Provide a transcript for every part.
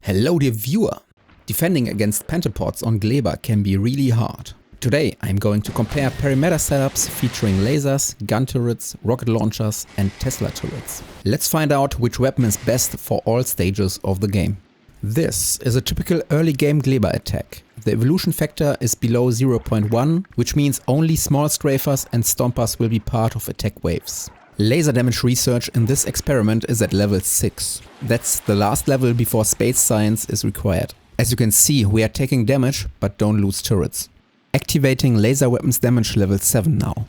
Hello dear viewer! Defending against pentapods on Gleba can be really hard. Today I'm going to compare perimeter setups featuring lasers, gun turrets, rocket launchers and Tesla turrets. Let's find out which weapon is best for all stages of the game. This is a typical early game Gleba attack. The evolution factor is below 0.1, which means only small strafers and stompers will be part of attack waves. Laser damage research in this experiment is at level 6. That's the last level before space science is required. As you can see, we are taking damage but don't lose turrets. Activating laser weapons damage level 7 now.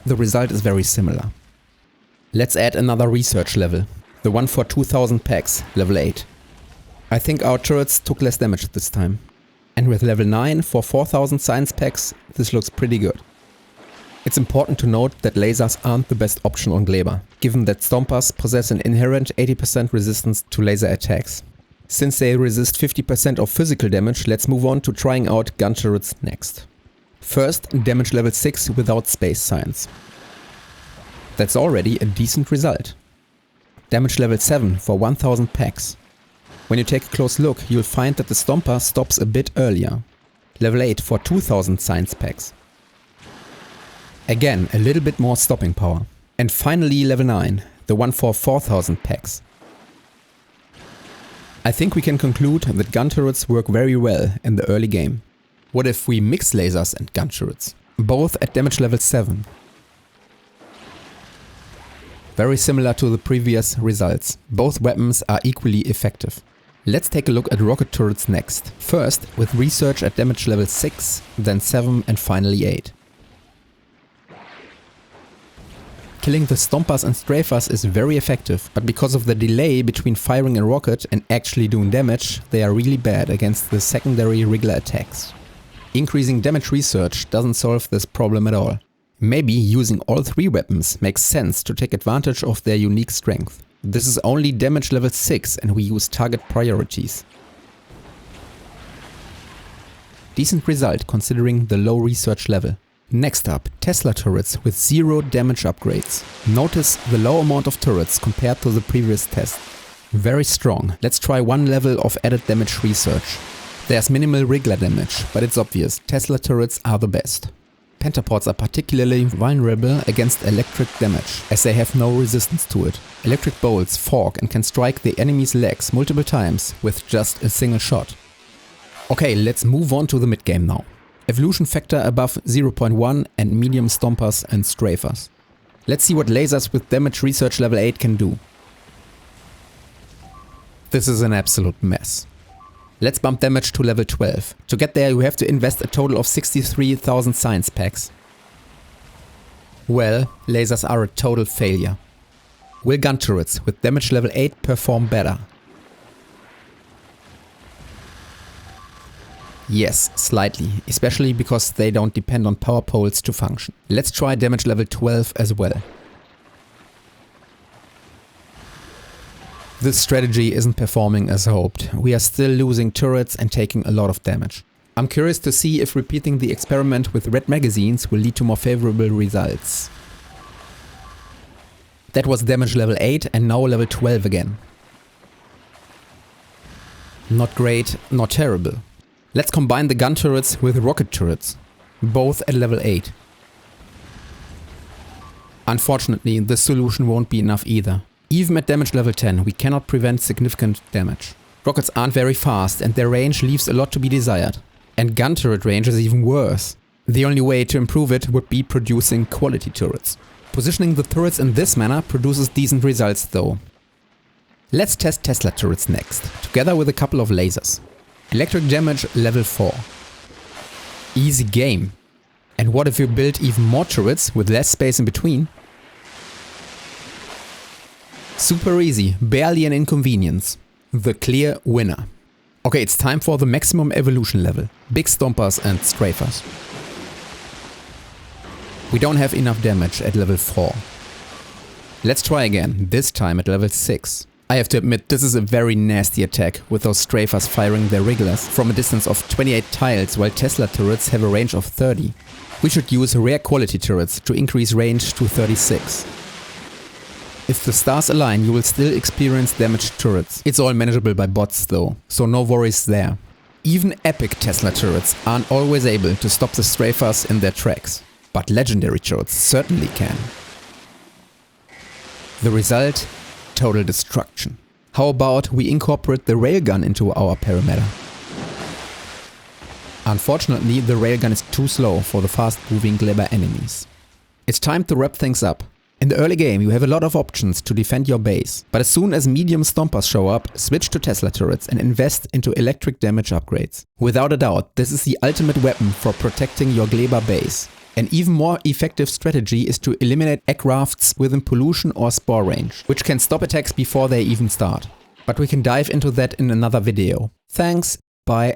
The result is very similar. Let's add another research level, the one for 2000 packs, level 8. I think our turrets took less damage this time. And with level 9 for 4000 science packs, this looks pretty good. It's important to note that lasers aren't the best option on Gleba, given that stompers possess an inherent 80% resistance to laser attacks. Since they resist 50% of physical damage, let's move on to trying out gun turrets next. First, damage level 6 without space science. That's already a decent result. Damage level 7 for 1000 packs. When you take a close look, you'll find that the stomper stops a bit earlier. Level 8 for 2000 science packs. Again, a little bit more stopping power. And finally level 9, the one for 4000 packs. I think we can conclude that gun turrets work very well in the early game. What if we mix lasers and gun turrets? Both at damage level 7. Very similar to the previous results. Both weapons are equally effective. Let's take a look at rocket turrets next. First with research at damage level 6, then 7 and finally 8. Killing the Stompers and Strafers is very effective, but because of the delay between firing a rocket and actually doing damage, they are really bad against the secondary regular attacks. Increasing damage research doesn't solve this problem at all. Maybe using all three weapons makes sense to take advantage of their unique strength. This is only damage level 6 and we use target priorities. Decent result considering the low research level. Next up, Tesla turrets with 0 damage upgrades. Notice the low amount of turrets compared to the previous test. Very strong. Let's try one level of added damage research. There's minimal regular damage, but it's obvious, Tesla turrets are the best. Pentapods are particularly vulnerable against electric damage, as they have no resistance to it. Electric bolts fork and can strike the enemy's legs multiple times with just a single shot. Okay, let's move on to the mid game now. Evolution factor above 0.1 and medium stompers and strafers. Let's see what lasers with damage research level 8 can do. This is an absolute mess. Let's bump damage to level 12. To get there you have to invest a total of 63,000 science packs. Well, lasers are a total failure. Will gun turrets with damage level 8 perform better? Yes, slightly, especially because they don't depend on power poles to function. Let's try damage level 12 as well. This strategy isn't performing as hoped. We are still losing turrets and taking a lot of damage. I'm curious to see if repeating the experiment with red magazines will lead to more favorable results. That was damage level 8 and now level 12 again. Not great, not terrible. Let's combine the gun turrets with rocket turrets, both at level 8. Unfortunately, this solution won't be enough either. Even at damage level 10, we cannot prevent significant damage. Rockets aren't very fast and their range leaves a lot to be desired. And gun turret range is even worse. The only way to improve it would be producing quality turrets. Positioning the turrets in this manner produces decent results though. Let's test Tesla turrets next, together with a couple of lasers. Electric damage level 4. Easy game. And what if you build even more turrets with less space in between? Super easy, barely an inconvenience. The clear winner. Okay, it's time for the maximum evolution level. Big stompers and strafers. We don't have enough damage at level 4. Let's try again, this time at level 6. I have to admit, this is a very nasty attack, with those strafers firing their regulars from a distance of 28 tiles, while Tesla turrets have a range of 30. We should use rare quality turrets to increase range to 36. If the stars align, you will still experience damaged turrets. It's all manageable by bots though, so no worries there. Even epic Tesla turrets aren't always able to stop the strafers in their tracks, but legendary turrets certainly can. The result? Total destruction. How about we incorporate the railgun into our perimeter? Unfortunately, the railgun is too slow for the fast-moving Gleba enemies. It's time to wrap things up. In the early game you have a lot of options to defend your base, but as soon as medium stompers show up, switch to Tesla turrets and invest into electric damage upgrades. Without a doubt, this is the ultimate weapon for protecting your Gleba base. An even more effective strategy is to eliminate aircrafts within pollution or spore range, which can stop attacks before they even start. But we can dive into that in another video. Thanks, bye.